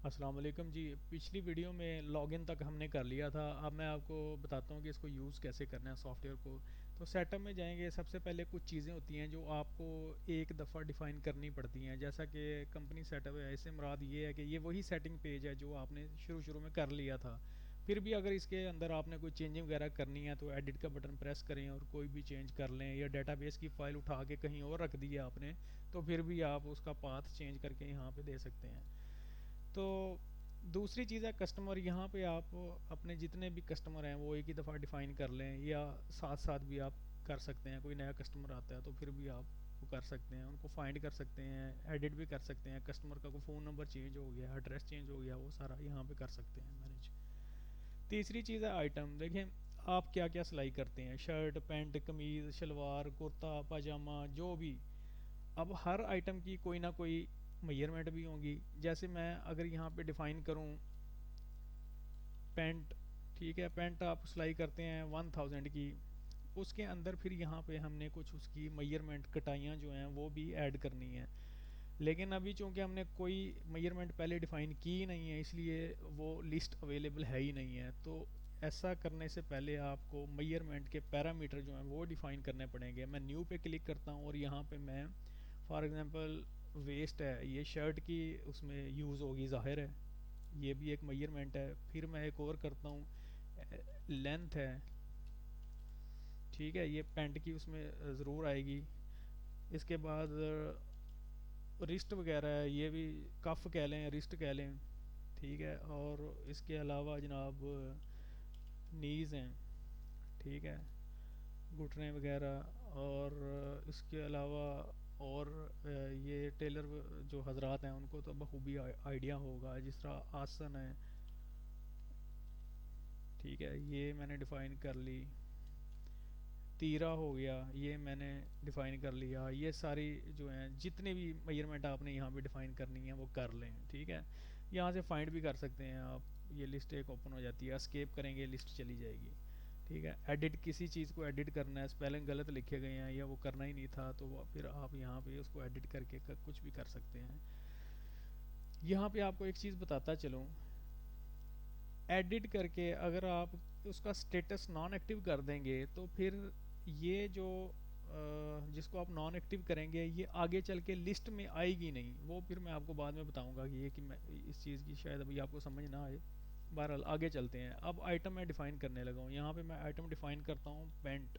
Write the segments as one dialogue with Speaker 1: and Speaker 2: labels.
Speaker 1: अस्सलाम वालेकुम जी। पिछली वीडियो में लॉगिन तक हमने कर लिया था। अब मैं आपको बताता हूँ कि इसको यूज़ कैसे करना है सॉफ्टवेयर को। तो सेटअप में जाएंगे, सबसे पहले कुछ चीज़ें होती हैं जो आपको एक दफ़ा डिफ़ाइन करनी पड़ती हैं, जैसा कि कंपनी सेटअप है। इससे मुराद ये है कि ये वही सेटिंग पेज है जो आपने शुरू शुरू में कर लिया था। फिर भी अगर इसके अंदर आपने कोई चेंजिंग वगैरह करनी है तो एडिट का बटन प्रेस करें और कोई भी चेंज कर लें, या डेटाबेस की फ़ाइल उठा के कहीं और रख दी है आपने, तो फिर भी आप उसका पाथ चेंज करके यहाँ पे दे सकते हैं। तो दूसरी चीज़ है कस्टमर। यहाँ पे आप अपने जितने भी कस्टमर हैं वो एक ही दफ़ा डिफ़ाइन कर लें, या साथ साथ भी आप कर सकते हैं। कोई नया कस्टमर आता है तो फिर भी आप वो कर सकते हैं, उनको फाइंड कर सकते हैं, एडिट भी कर सकते हैं। कस्टमर का कोई फ़ोन नंबर चेंज हो गया, एड्रेस चेंज हो गया, वो सारा यहाँ पे कर सकते हैं मैनेज। तीसरी चीज़ है आइटम। देखें आप क्या क्या सिलाई करते हैं, शर्ट पैंट कमीज़ शलवार कुर्ता पाजामा जो भी। अब हर आइटम की कोई ना कोई मेजरमेंट भी होंगी। जैसे मैं अगर यहाँ पे डिफ़ाइन करूँ पेंट, ठीक है, पेंट आप सिलाई करते हैं 1000 की, उसके अंदर फिर यहाँ पे हमने कुछ उसकी मेजरमेंट कटाइयाँ जो हैं वो भी ऐड करनी है। लेकिन अभी चूंकि हमने कोई मेजरमेंट पहले डिफ़ाइन की ही नहीं है, इसलिए वो लिस्ट अवेलेबल है ही नहीं है। तो ऐसा करने से पहले आपको मेजरमेंट के पैरामीटर जो हैं वो डिफ़ाइन करने पड़ेंगे। मैं न्यू पे क्लिक करता हूँ और यहाँ पे मैं फॉर एग्ज़ाम्पल वेस्ट है, ये शर्ट की उसमें यूज़ होगी, ज़ाहिर है ये भी एक मेजरमेंट है। फिर मैं एक और करता हूँ, लेंथ है, ठीक है, ये पेंट की उसमें ज़रूर आएगी। इसके बाद रिस्ट वगैरह है, ये भी कफ कह लें रिस्ट कह लें, ठीक है। और इसके अलावा जनाब नीज़ हैं, ठीक है, घुटने वगैरह। और इसके अलावा और ये टेलर जो हजरात हैं उनको तो बखूबी आइडिया होगा, जिस तरह आसन है, ठीक है, ये मैंने डिफ़ाइन कर ली। तीरा हो गया, ये मैंने डिफ़ाइन कर लिया। ये सारी जो हैं जितने भी मेजरमेंट आपने यहाँ पे डिफ़ाइन करनी है वो कर लें, ठीक है। यहाँ से फाइंड भी कर सकते हैं आप, ये लिस्ट एक ओपन हो जाती है, एस्केप करेंगे लिस्ट चली जाएगी, ठीक है। एडिट, किसी चीज़ को एडिट करना है, स्पेलिंग गलत लिखे गए हैं या वो करना ही नहीं था, तो फिर आप यहाँ पे उसको एडिट करके कुछ भी कर सकते हैं। यहाँ पे आपको एक चीज़ बताता चलूँ, एडिट करके अगर आप उसका स्टेटस नॉन एक्टिव कर देंगे तो फिर ये जो जिसको आप नॉन एक्टिव करेंगे ये आगे चल के लिस्ट में आएगी नहीं। वो फिर मैं आपको बाद में बताऊंगा कि ये कि मैं इस चीज़ की शायद अभी आपको समझ ना आए। बहरहाल आगे चलते हैं। अब आइटम मैं डिफ़ाइन करने लगा हूँ। यहाँ पे मैं आइटम डिफ़ाइन करता हूँ पेंट।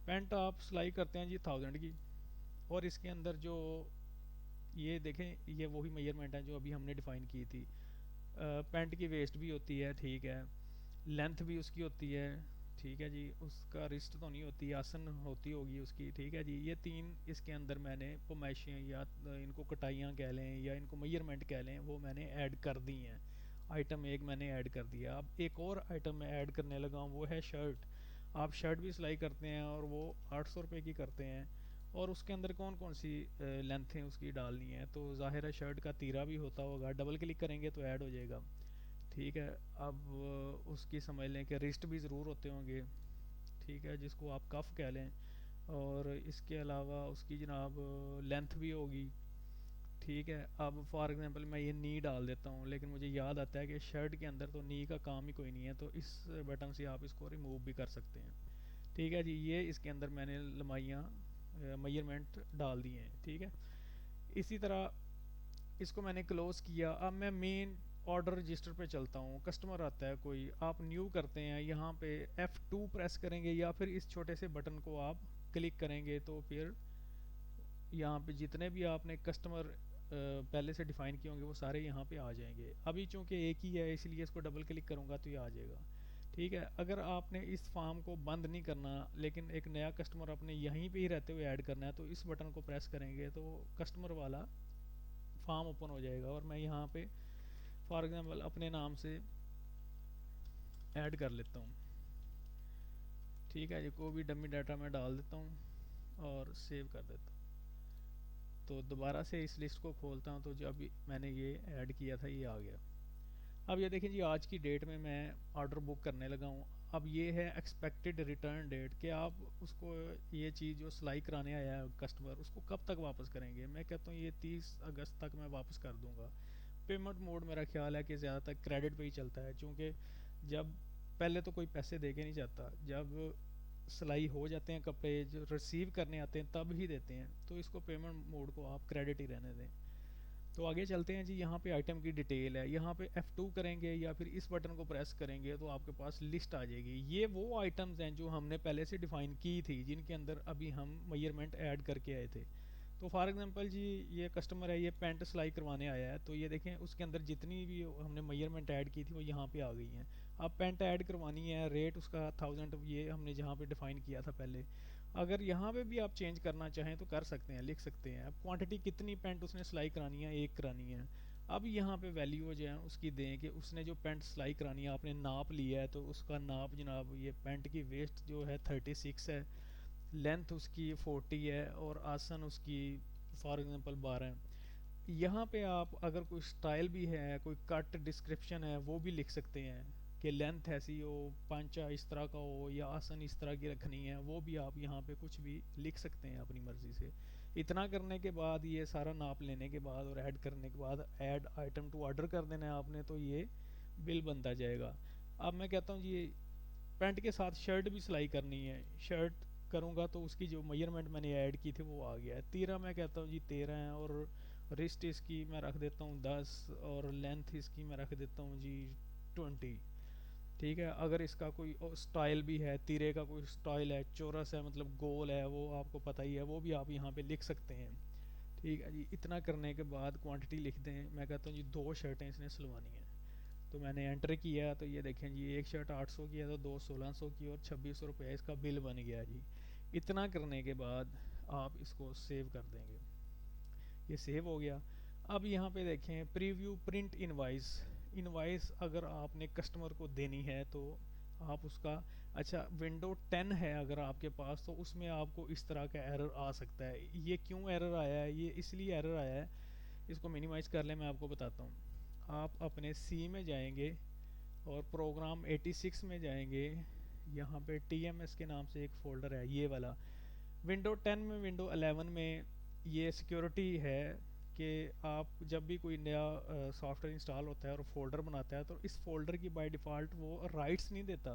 Speaker 1: पेंट आप सिलाई करते हैं जी 1000 की, और इसके अंदर जो ये देखें ये वही मेजरमेंट है जो अभी हमने डिफ़ाइन की थी। पैंट की वेस्ट भी होती है, ठीक है, लेंथ भी उसकी होती है, ठीक है जी, उसका रिस्ट तो नहीं होती, आसन होती होगी उसकी, ठीक है जी। ये तीन इसके अंदर मैंने पमाइशें या इनको कटाइयाँ कह लें या इनको मेजरमेंट कह लें वो मैंने ऐड कर दी हैं। आइटम एक मैंने ऐड कर दिया। अब एक और आइटम मैं ऐड करने लगा हूँ, वो है शर्ट। आप शर्ट भी सिलाई करते हैं और वो 800 रुपये की करते हैं, और उसके अंदर कौन कौन सी लेंथें उसकी डालनी है, तो ज़ाहिर है शर्ट का तीरा भी होता होगा, डबल क्लिक करेंगे तो ऐड हो जाएगा, ठीक है। अब उसकी समझ लें कि रिस्ट भी ज़रूर होते होंगे, ठीक है, जिसको आप कफ कह लें। और इसके अलावा उसकी जनाब लेंथ भी होगी, ठीक है। अब फॉर एग्जांपल मैं ये नी डाल देता हूँ, लेकिन मुझे याद आता है कि शर्ट के अंदर तो नी का काम ही कोई नहीं है, तो इस बटन से आप इसको रिमूव भी कर सकते हैं, ठीक है जी। ये इसके अंदर मैंने लंबाइयाँ मेजरमेंट डाल दी हैं, ठीक है। इसी तरह इसको मैंने क्लोज़ किया। अब मैं मेन ऑर्डर रजिस्टर पे चलता हूँ। कस्टमर आता है कोई, आप न्यू करते हैं, यहाँ पे F2 प्रेस करेंगे या फिर इस छोटे से बटन को आप क्लिक करेंगे तो फिर यहाँ पे जितने भी आपने कस्टमर पहले से डिफ़ाइन किए होंगे वो सारे यहाँ पे आ जाएंगे। अभी चूँकि एक ही है इसलिए इसको डबल क्लिक करूँगा तो ये आ जाएगा, ठीक है। अगर आपने इस फॉर्म को बंद नहीं करना, लेकिन एक नया कस्टमर अपने यहीं पे ही रहते हुए ऐड करना है, तो इस बटन को प्रेस करेंगे तो कस्टमर वाला फॉर्म ओपन हो जाएगा। और मैं यहाँ पे फॉर एग्ज़ाम्पल अपने नाम से ऐड कर लेता हूँ, ठीक है, ये कोई भी डमी डाटा मैं डाल देता हूँ और सेव कर देता हूँ। तो दोबारा से इस लिस्ट को खोलता हूँ तो जो अभी मैंने ये ऐड किया था ये आ गया। अब ये देखें जी, आज की डेट में मैं ऑर्डर बुक करने लगा हूँ। अब ये है एक्सपेक्टेड रिटर्न डेट कि आप उसको ये चीज़ जो सिलाई कराने आया है कस्टमर उसको कब तक वापस करेंगे। मैं कहता हूँ ये 30 अगस्त तक मैं वापस कर दूंगा। पेमेंट मोड मेरा ख्याल है कि ज़्यादातर क्रेडिट पे ही चलता है, क्योंकि जब पहले तो कोई पैसे दे के नहीं जाता, जब सिलाई हो जाते हैं कपड़े जो रिसीव करने आते हैं तब ही देते हैं, तो इसको पेमेंट मोड को आप क्रेडिट ही रहने दें। तो आगे चलते हैं जी। यहाँ पे आइटम की डिटेल है, यहाँ पे F2 करेंगे या फिर इस बटन को प्रेस करेंगे तो आपके पास लिस्ट आ जाएगी। ये वो आइटम्स हैं जो हमने पहले से डिफ़ाइन की थी, जिनके अंदर अभी हम मेजरमेंट ऐड करके आए थे। तो फॉर एग्जांपल जी, ये कस्टमर है, ये पैंट सिलाई करवाने आया है, तो ये देखें उसके अंदर जितनी भी हमने मेजरमेंट ऐड की थी वो यहाँ पे आ गई हैं। अब पैंट ऐड करवानी है, रेट उसका 1000 ये हमने जहाँ पे डिफ़ाइन किया था पहले। अगर यहाँ पे भी आप चेंज करना चाहें तो कर सकते हैं, लिख सकते हैं। अब क्वांटिटी कितनी पैंट उसने सिलाई करानी है, एक करानी है। अब यहाँ पे वैल्यू जो है उसकी दें कि उसने जो पैंट सिलाई करानी है आपने नाप लिया है, तो उसका नाप जनाब ये पैंट की वेस्ट जो है 36 है, लेंथ उसकी 40 है और आसन उसकी फॉर एग्जांपल 12 है। यहाँ पे आप अगर कोई स्टाइल भी है, कोई कट डिस्क्रिप्शन है, वो भी लिख सकते हैं कि लेंथ ऐसी हो, पांचा इस तरह का हो या आसन इस तरह की रखनी है, वो भी आप यहाँ पे कुछ भी लिख सकते हैं अपनी मर्ज़ी से। इतना करने के बाद ये सारा नाप लेने के बाद और ऐड करने के बाद ऐड आइटम टू ऑर्डर कर देना है आपने, तो ये बिल बनता जाएगा। अब मैं कहता हूँ जी पैंट के साथ शर्ट भी सिलाई करनी है, शर्ट करूँगा तो उसकी जो मेजरमेंट मैंने ऐड की थी वो आ गया है। तीरा मैं कहता हूँ जी 13 है, और रिस्ट इसकी मैं रख देता हूँ 10, और लेंथ इसकी मैं रख देता हूँ जी 20। ठीक है। अगर इसका कोई स्टाइल भी है, तीरे का कोई स्टाइल है, चौरस है मतलब गोल है, वो आपको पता ही है, वो भी आप यहाँ पे लिख सकते हैं। ठीक है जी। इतना करने के बाद क्वांटिटी लिख दें। मैं कहता हूँ जी 2 शर्टें इसने सिलवानी है, तो मैंने एंटर किया तो ये देखें जी एक शर्ट 800 की है, तो दो 1600 की, और 2600 रुपये इसका बिल बन गया जी। इतना करने के बाद आप इसको सेव कर देंगे। ये सेव हो गया। अब यहाँ पे देखें प्रीव्यू प्रिंट इनवाइस। इनवाइस अगर आपने कस्टमर को देनी है तो आप उसका, अच्छा विंडो 10 है अगर आपके पास, तो उसमें आपको इस तरह का एरर आ सकता है। ये क्यों एरर आया है, ये इसलिए एरर आया है, इसको मिनिमाइज़ कर लें, मैं आपको बताता हूँ। आप अपने सी में जाएंगे और प्रोग्राम 86 में जाएंगे। यहाँ पे TMS के नाम से एक फ़ोल्डर है ये वाला। विंडो 10 में, विंडो 11 में ये सिक्योरिटी है कि आप जब भी कोई नया सॉफ्टवेयर इंस्टॉल होता है और फ़ोल्डर बनाता है तो इस फ़ोल्डर की बाय डिफ़ॉल्ट वो राइट्स नहीं देता।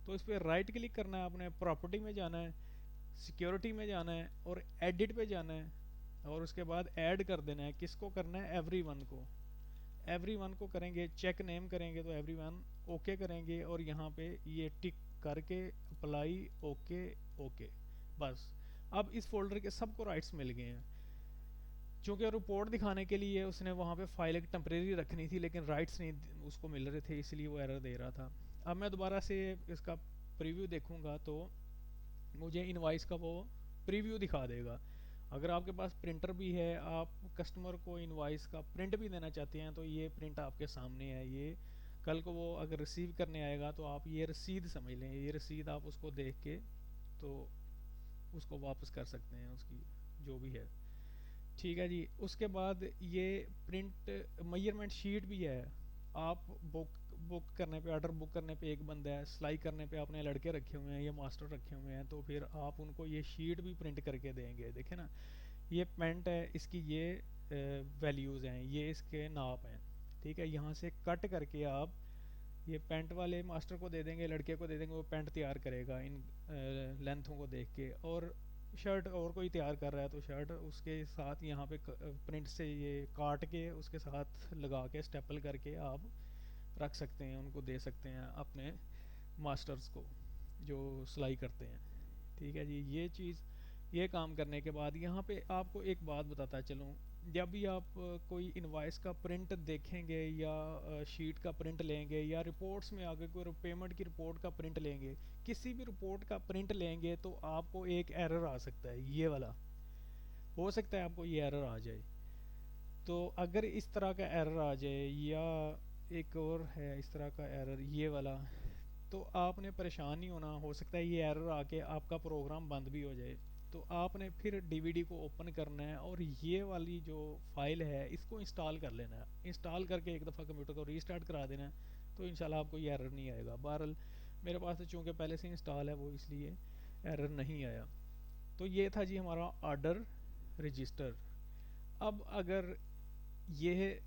Speaker 1: तो इस पर राइट क्लिक करना है आपने, प्रॉपर्टी में जाना है, सिक्योरिटी में जाना है और एडिट पे जाना है, और उसके बाद ऐड कर देना है। किसको करना है, एवरीवन को। एवरीवन को करेंगे, चेक नेम करेंगे तो एवरीवन, ओके करेंगे और यहाँ पे ये टिक करके अप्लाई, ओके, ओके, बस। अब इस फोल्डर के सबको राइट्स मिल गए हैं। चूँकि रिपोर्ट दिखाने के लिए उसने वहाँ पे फाइल एक टेम्परेरी रखनी थी, लेकिन राइट्स नहीं उसको मिल रहे थे, इसलिए वो एरर दे रहा था। अब मैं दोबारा से इसका प्रीव्यू देखूँगा तो मुझे इनवाइस का वो प्रीव्यू दिखा देगा। अगर आपके पास प्रिंटर भी है, आप कस्टमर को इनवाइस का प्रिंट भी देना चाहते हैं, तो ये प्रिंट आपके सामने है। ये कल को वो अगर रिसीव करने आएगा तो आप ये रसीद समझ लें, ये रसीद आप उसको देख के तो उसको वापस कर सकते हैं, उसकी जो भी है। ठीक है जी। उसके बाद ये प्रिंट मेजरमेंट शीट भी है। आप बुक बुक करने पे, ऑर्डर बुक करने पे एक बंदा है, सिलाई करने पे आपने लड़के रखे हुए हैं, ये मास्टर रखे हुए हैं, तो फिर आप उनको ये शीट भी प्रिंट करके देंगे। देखें ना, ये पेंट है, इसकी ये वैल्यूज़ हैं, ये इसके नाप हैं। ठीक है। यहाँ से कट करके आप ये पेंट वाले मास्टर को दे देंगे, लड़के को दे देंगे, वो पेंट तैयार करेगा इन लेंथों को देख के। और शर्ट और कोई तैयार कर रहा है तो शर्ट उसके साथ यहाँ पे प्रिंट से ये काट के उसके साथ लगा के स्टेपल करके आप रख सकते हैं, उनको दे सकते हैं अपने मास्टर्स को जो सिलाई करते हैं। ठीक है जी। ये चीज़, ये काम करने के बाद यहाँ पे आपको एक बात बताता चलूँ। जब भी आप कोई इनवाइस का प्रिंट देखेंगे या शीट का प्रिंट लेंगे या रिपोर्ट्स में आगे कोई पेमेंट की रिपोर्ट का प्रिंट लेंगे, किसी भी रिपोर्ट का प्रिंट लेंगे तो आपको एक एरर आ सकता है, ये वाला। हो सकता है आपको ये एरर आ जाए। तो अगर इस तरह का एरर आ जाए, या एक और है इस तरह का एरर ये वाला, तो आपने परेशान नहीं होना। हो सकता है ये एरर आके आपका प्रोग्राम बंद भी हो जाए, तो आपने फिर डीवीडी को ओपन करना है और ये वाली जो फाइल है इसको इंस्टॉल कर लेना है। इंस्टॉल करके एक दफ़ा कंप्यूटर को रीस्टार्ट करा देना है, तो इंशाल्लाह आपको ये एरर नहीं आएगा। बहरहाल मेरे पास तो चूँकि पहले से इंस्टॉल है वो, इसलिए एरर नहीं आया। तो ये था जी हमारा ऑर्डर रजिस्टर। अब अगर ये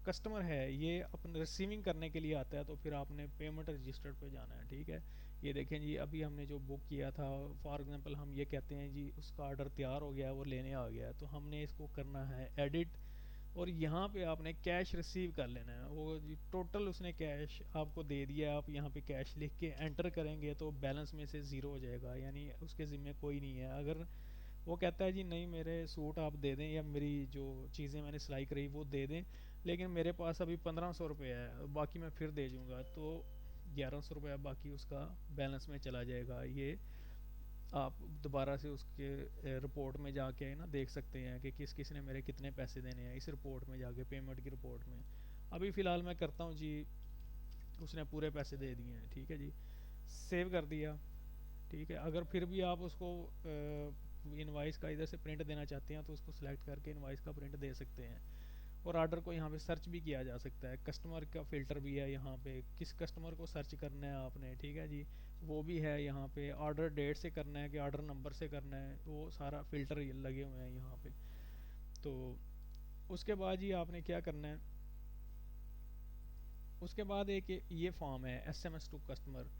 Speaker 1: कस्टमर है, ये अपने रिसीविंग करने के लिए आता है, तो फिर आपने पेमेंट रजिस्टर पे जाना है। ठीक है, ये देखें जी, अभी हमने जो बुक किया था, फॉर एग्जांपल हम ये कहते हैं जी उसका ऑर्डर तैयार हो गया है, वो लेने आ गया है, तो हमने इसको करना है एडिट, और यहाँ पे आपने कैश रिसीव कर लेना है। वो जी टोटल उसने कैश आपको दे दिया है, आप यहाँ पे कैश लिख के एंटर करेंगे तो बैलेंस में से ज़ीरो हो जाएगा, यानी उसके ज़िम्मे कोई नहीं है। अगर वो कहता है जी नहीं मेरे सूट आप दे दें, या मेरी जो चीज़ें मैंने सिलाई करी वो दे दें, लेकिन मेरे पास अभी 1500 रुपये है, बाकी मैं फिर दे दूँगा, तो 1100 रुपया बाकी उसका बैलेंस में चला जाएगा। ये आप दोबारा से उसके रिपोर्ट में जाके ना देख सकते हैं कि किस किस ने मेरे कितने पैसे देने हैं, इस रिपोर्ट में जाके, पेमेंट की रिपोर्ट में। अभी फ़िलहाल मैं करता हूँ जी, उसने पूरे पैसे दे दिए हैं। ठीक है जी, सेव कर दिया। ठीक है, अगर फिर भी आप उसको इनवाइस का इधर से प्रिंट देना चाहते हैं तो उसको सिलेक्ट करके इनवाइस का प्रिंट दे सकते हैं। और आर्डर को यहाँ पे सर्च भी किया जा सकता है, कस्टमर का फ़िल्टर भी है यहाँ पे, किस कस्टमर को सर्च करना है आपने। ठीक है जी, वो भी है यहाँ पे। ऑर्डर डेट से करना है कि ऑर्डर नंबर से करना है, वो सारा फ़िल्टर लगे हुए हैं यहाँ पे। तो उसके बाद जी आपने क्या करना है, उसके बाद एक ये फॉर्म है SMS टू कस्टमर।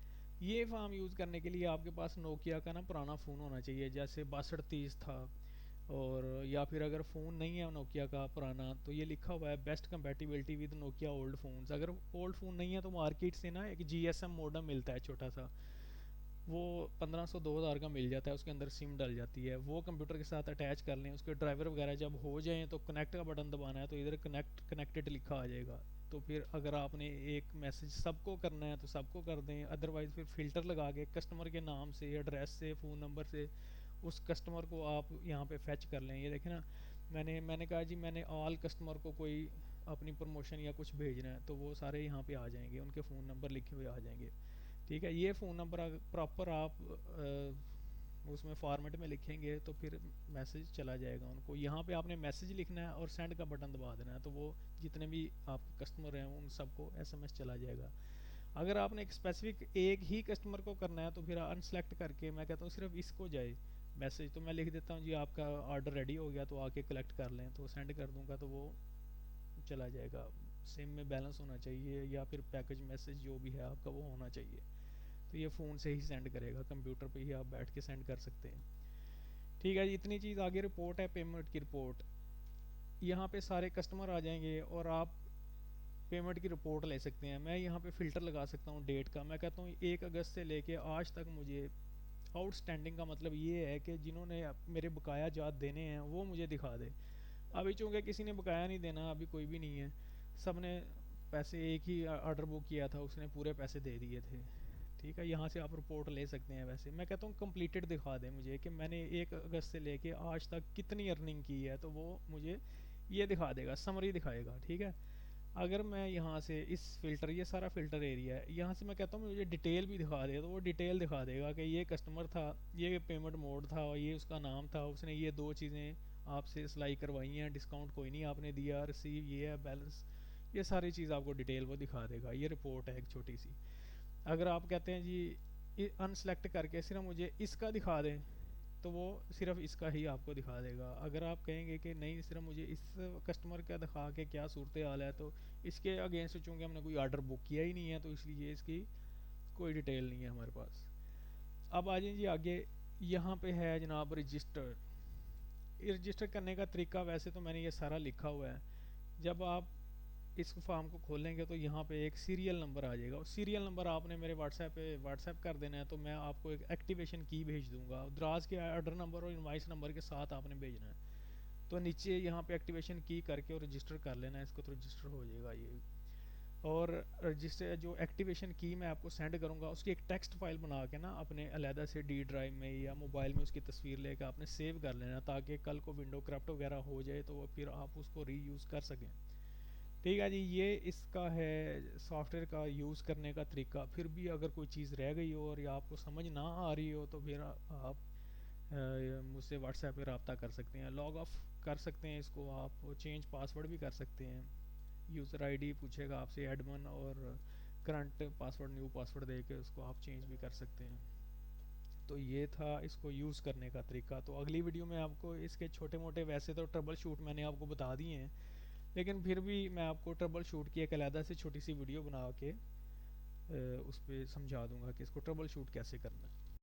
Speaker 1: ये फॉर्म यूज़ करने के लिए आपके पास नोकिया का ना पुराना फ़ोन होना चाहिए, जैसे 6230 था। और या फिर अगर फ़ोन नहीं है नोकिया का पुराना, तो ये लिखा हुआ है best compatibility with Nokia old phones. अगर ओल्ड फ़ोन नहीं है तो मार्केट से ना एक GSM मॉडम मिलता है छोटा सा, वो 1500 2000 का मिल जाता है, उसके अंदर सिम डल जाती है, वो कंप्यूटर के साथ अटैच कर लें। उसके ड्राइवर वगैरह जब हो जाएँ तो कनेक्ट का बटन दबाना है, तो इधर कनेक्टेड लिखा आ जाएगा। तो फिर अगर आपने एक मैसेज सबको करना है तो सबको कर दें, अदरवाइज़ फिर फ़िल्टर लगा के कस्टमर के नाम से, एड्रेस से, फ़ोन नंबर से उस कस्टमर को आप यहाँ पे फैच कर लें। ये देखें ना, मैंने कहा जी मैंने ऑल कस्टमर को कोई अपनी प्रमोशन या कुछ भेजना है, तो वो सारे यहाँ पे आ जाएंगे, उनके फ़ोन नंबर लिखे हुए आ जाएंगे। ठीक है, ये फ़ोन नंबर प्रॉपर आप उसमें फॉर्मेट में लिखेंगे तो फिर मैसेज चला जाएगा उनको। यहाँ पे आपने मैसेज लिखना है और सेंड का बटन दबा देना है, तो वो जितने भी आपके कस्टमर हैं उन सबको SMS चला जाएगा। अगर आपने एक स्पेसिफिक एक ही कस्टमर को करना है तो फिर अनसेलेक्ट करके मैं कहता हूँ सिर्फ इसको जाए मैसेज, तो मैं लिख देता हूँ जी आपका ऑर्डर रेडी हो गया तो आके कलेक्ट कर लें, तो सेंड कर दूंगा तो वो चला जाएगा। सिम में बैलेंस होना चाहिए या फिर पैकेज मैसेज जो भी है आपका वो होना चाहिए, तो ये फ़ोन से ही सेंड करेगा, कंप्यूटर पे ही आप बैठ के सेंड कर सकते हैं। ठीक है जी, इतनी चीज़ आगे। रिपोर्ट है पेमेंट की रिपोर्ट, यहाँ पे सारे कस्टमर आ जाएंगे और आप पेमेंट की रिपोर्ट ले सकते हैं। मैं यहाँ पे फ़िल्टर लगा सकता हूँ डेट का, मैं कहता हूँ 1 अगस्त से लेके आज तक मुझे आउटस्टैंडिंग का मतलब ये है कि जिन्होंने मेरे बकाया जात देने हैं वो मुझे दिखा दे। अभी चूँकि किसी ने बकाया नहीं देना, अभी कोई भी नहीं है, सब ने पैसे, एक ही ऑर्डर बुक किया था उसने पूरे पैसे दे दिए थे। ठीक है, यहाँ से आप रिपोर्ट ले सकते हैं। वैसे मैं कहता हूँ कंप्लीटेड दिखा दें मुझे कि मैंने 1 अगस्त से लेके आज तक कितनी अर्निंग की है, तो वो मुझे ये दिखा देगा, समरी दिखाएगा। ठीक है, अगर मैं यहाँ से इस फ़िल्टर, ये सारा फ़िल्टर एरिया है, यहाँ से मैं कहता हूँ मुझे डिटेल भी दिखा दे, तो वो डिटेल दिखा देगा कि ये कस्टमर था, ये पेमेंट मोड था, और ये उसका नाम था, उसने ये दो चीज़ें आपसे सिलाई करवाई हैं, डिस्काउंट कोई नहीं आपने दिया, रिसीव ये है, बैलेंस, ये सारी चीज़ आपको डिटेल वो दिखा देगा। ये रिपोर्ट है एक छोटी सी। अगर आप कहते हैं जी अनसेलेक्ट करके सिर्फ मुझे इसका दिखा दें, तो वो सिर्फ इसका ही आपको दिखा देगा। अगर आप कहेंगे कि नहीं सिर्फ मुझे इस कस्टमर का दिखा के क्या सूरत हाल है, तो इसके अगेंस्ट चूँकि हमने कोई ऑर्डर बुक किया ही नहीं है तो इसलिए इसकी कोई डिटेल नहीं है हमारे पास। अब आ जाइए जी आगे, यहाँ पे है जनाब रजिस्टर। रजिस्टर करने का तरीका वैसे तो मैंने ये सारा लिखा हुआ है। जब आप इस फॉर्म को खोलेंगे तो यहाँ पे एक सीरियल नंबर आ जाएगा, और सीरियल नंबर आपने मेरे व्हाट्सएप पे व्हाट्सएप कर देना है, तो मैं आपको एक एक्टिवेशन की भेज दूंगा, द्राज के ऑर्डर नंबर और इनवाइस नंबर के साथ आपने भेजना है। तो नीचे यहाँ पे एक्टिवेशन की करके और रजिस्टर कर लेना है इसको, तो रजिस्टर हो जाएगा ये। और रजिस्टर जो एक्टिवेशन की मैं आपको सेंड करूँगा उसकी एक टेक्स्ट फाइल बना के ना अपने अलहदा से डी ड्राइव में या मोबाइल में उसकी तस्वीर लेकर आपने सेव कर लेना, ताकि कल को विंडो करप्ट वगैरह हो जाए तो फिर आप उसको रीयूज़ कर सकें। ठीक है जी, ये इसका है सॉफ्टवेयर का यूज़ करने का तरीका। फिर भी अगर कोई चीज़ रह गई हो और या आपको समझ ना आ रही हो तो फिर आप मुझसे व्हाट्सएप पे रब्ता कर सकते हैं, लॉग ऑफ कर सकते हैं इसको, आप चेंज पासवर्ड भी कर सकते हैं। यूज़र आईडी पूछेगा आपसे एडमिन और करंट पासवर्ड न्यू पासवर्ड दे के उसको आप चेंज भी कर सकते हैं। तो ये था इसको यूज़ करने का तरीका। तो अगली वीडियो में आपको इसके छोटे मोटे, वैसे तो ट्रबल शूट मैंने आपको बता दिए हैं, लेकिन फिर भी मैं आपको ट्रबल शूट की एक अलहदा से छोटी सी वीडियो बना के उस पर समझा दूंगा कि इसको ट्रबल शूट कैसे करना है।